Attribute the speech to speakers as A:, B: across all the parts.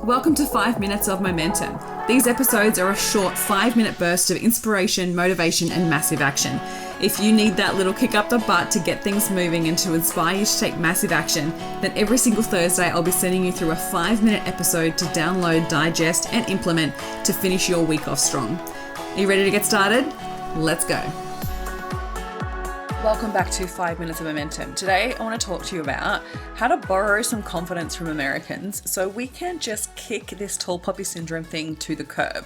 A: Welcome to 5 Minutes of Momentum. These episodes are a short 5-minute burst of inspiration, motivation, and massive action. If you need that little kick up the butt to get things moving and to inspire you to take massive action, then every single Thursday I'll be sending you through a 5-minute episode to download, digest, and implement to finish your week off strong. Are you ready to get started? Let's go. Welcome back to 5 Minutes of Momentum. Today, I want to talk to you about how to borrow some confidence from Americans so we can just kick this tall poppy syndrome thing to the curb.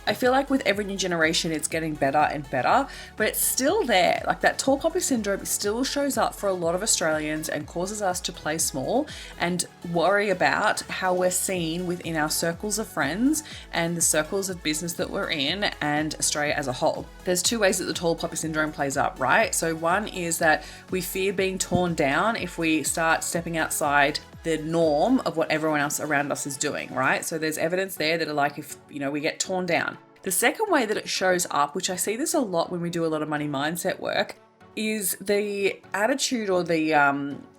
A: I feel like with every new generation, it's getting better and better, but it's still there. Like that tall poppy syndrome still shows up for a lot of Australians and causes us to play small and worry about how we're seen within our circles of friends and the circles of business that we're in and Australia as a whole. There's two ways that the tall poppy syndrome plays up, right? So one is that we fear being torn down if we start stepping outside the norm of what everyone else around us is doing, right? So there's evidence there that are like, if, we get torn down. The second way that it shows up, which I see this a lot when we do a lot of money mindset work, is the attitude or the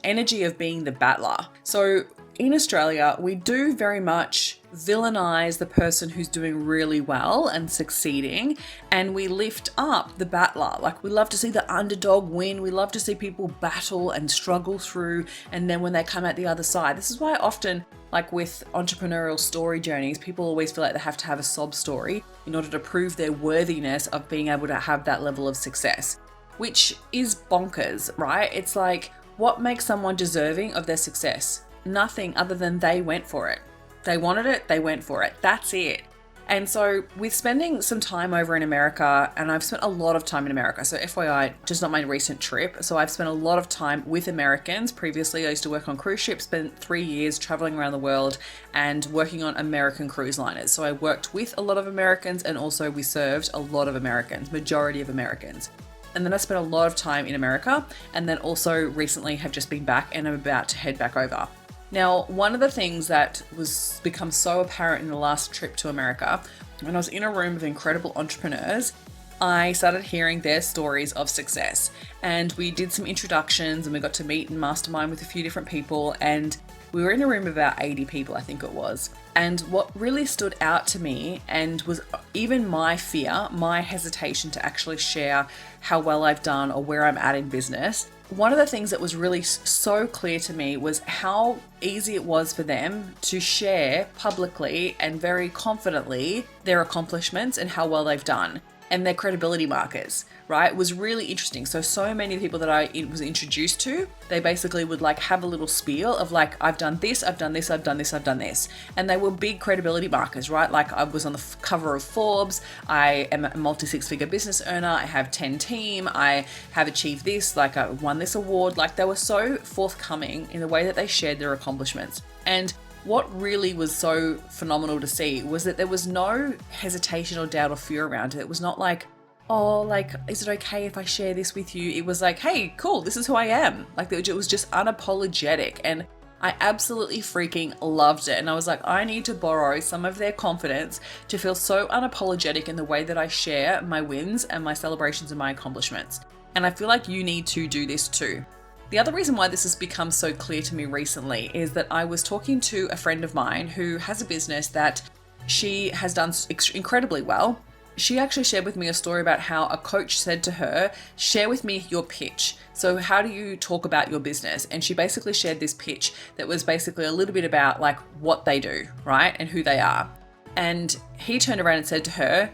A: energy of being the battler. So in Australia, we do very much villainize the person who's doing really well and succeeding, and we lift up the battler. Like, we love to see the underdog win. We love to see people battle and struggle through, and then when they come out the other side, this is why often, like with entrepreneurial story journeys, people always feel like they have to have a sob story in order to prove their worthiness of being able to have that level of success, which is bonkers, right? It's like, what makes someone deserving of their success? Nothing other than they went for it. They wanted it, they went for it. That's it. And so with spending some time over in America, and I've spent a lot of time in America, so FYI, just not my recent trip. So I've spent a lot of time with Americans. Previously, I used to work on cruise ships, spent 3 years traveling around the world and working on American cruise liners. So I worked with a lot of Americans, and also we served a lot of Americans, majority of Americans. And then I spent a lot of time in America, and then also recently have just been back and I'm about to head back over. Now, one of the things that was become so apparent in the last trip to America, when I was in a room of incredible entrepreneurs, I started hearing their stories of success. And we did some introductions and we got to meet and mastermind with a few different people. And we were in a room of about 80 people, I think it was. And what really stood out to me and was even my fear, my hesitation to actually share how well I've done or where I'm at in business. One of the things that was really so clear to me was how easy it was for them to share publicly and very confidently their accomplishments and how well they've done and their credibility markers, right? It was really interesting. So many people that I was introduced to, they basically would like have a little spiel of like, I've done this, I've done this, I've done this, I've done this. And they were big credibility markers, right? Like I was on the cover of Forbes, I am a multi-six-figure business earner, I have 10 team, I have achieved this, like I won this award. Like they were so forthcoming in the way that they shared their accomplishments. And what really was so phenomenal to see was that there was no hesitation or doubt or fear around it. It was not like, oh, like, is it okay if I share this with you? It was like, hey, cool, this is who I am. Like, it was just unapologetic. And I absolutely freaking loved it. And I was like, I need to borrow some of their confidence to feel so unapologetic in the way that I share my wins and my celebrations and my accomplishments. And I feel like you need to do this too. The other reason why this has become so clear to me recently is that I was talking to a friend of mine who has a business that she has done incredibly well. She actually shared with me a story about how a coach said to her, share with me your pitch. So how do you talk about your business? And she basically shared this pitch that was basically a little bit about like what they do, right? And who they are. And he turned around and said to her,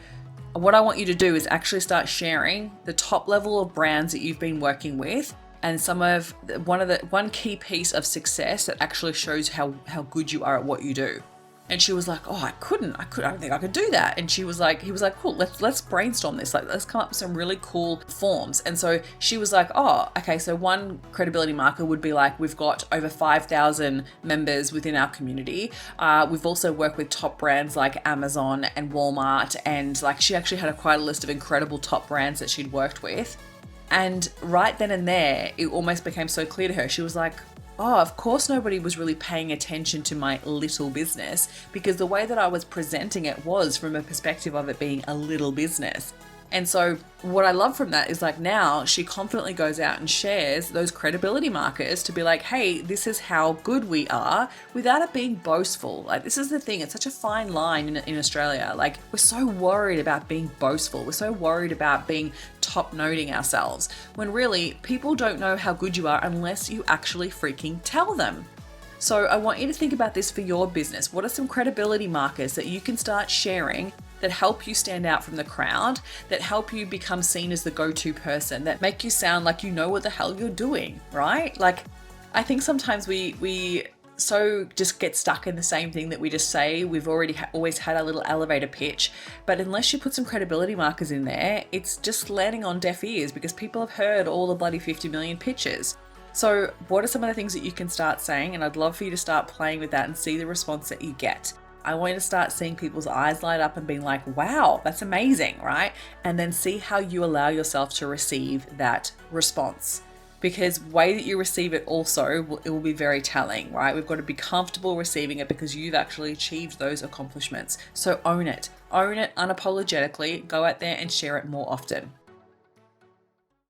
A: what I want you to do is actually start sharing the top level of brands that you've been working with and one key piece of success that actually shows how good you are at what you do. And she was like, oh, I don't think I could do that. And he was like, cool, let's brainstorm this. Like, let's come up with some really cool forms. And so she was like, oh, okay. So one credibility marker would be like, we've got over 5,000 members within our community. We've also worked with top brands like Amazon and Walmart. And like, she actually had quite a list of incredible top brands that she'd worked with. And right then and there, it almost became so clear to her. She was like, oh, of course nobody was really paying attention to my little business because the way that I was presenting it was from a perspective of it being a little business. And so what I love from that is like now she confidently goes out and shares those credibility markers to be like, hey, this is how good we are, without it being boastful. Like, this is the thing, it's such a fine line in Australia. Like, we're so worried about being boastful. We're so worried about being top noting ourselves, when really people don't know how good you are unless you actually freaking tell them. So I want you to think about this for your business. What are some credibility markers that you can start sharing that help you stand out from the crowd, that help you become seen as the go-to person, that make you sound like you know what the hell you're doing, right? Like, I think sometimes we so just get stuck in the same thing that we just say. We've already always had a little elevator pitch, but unless you put some credibility markers in there, it's just landing on deaf ears because people have heard all the bloody 50 million pitches. So what are some of the things that you can start saying? And I'd love for you to start playing with that and see the response that you get. I want you to start seeing people's eyes light up and being like, wow, that's amazing, right? And then see how you allow yourself to receive that response. Because the way that you receive it also, it will be very telling, right? We've got to be comfortable receiving it because you've actually achieved those accomplishments. So own it unapologetically, go out there and share it more often.